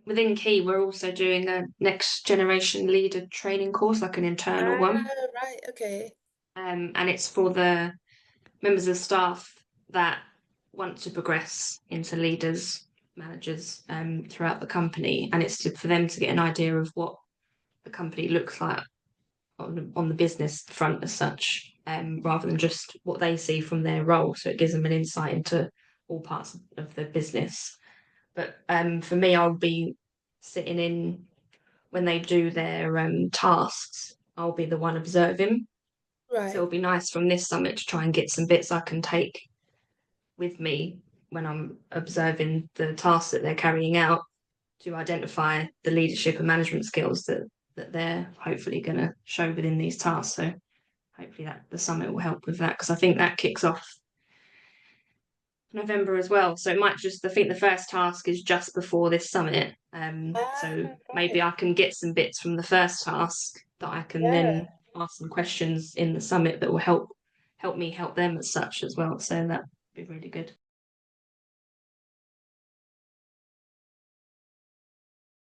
Within Key, we're also doing a next generation leader training course, like an internal Ah, one. right, okay. And it's for the members of staff that want to progress into leaders, managers throughout the company. And it's for them to get an idea of what the company looks like on the business front as such, rather than just what they see from their role. So it gives them an insight into all parts of the business. But for me, I'll be sitting in when they do their tasks. I'll be the one observing. So Right. it'll be nice from this summit to try and get some bits I can take with me when I'm observing the tasks that they're carrying out to identify the leadership and management skills that they're hopefully going to show within these tasks. So hopefully that the summit will help with that, because I think that kicks off November as well. So it might just, I think the first task is just before this summit. Ah, So maybe right. I can get some bits from the first task that I can Yeah. then ask some questions in the summit that will help me help them as such as well. So that'd be really good.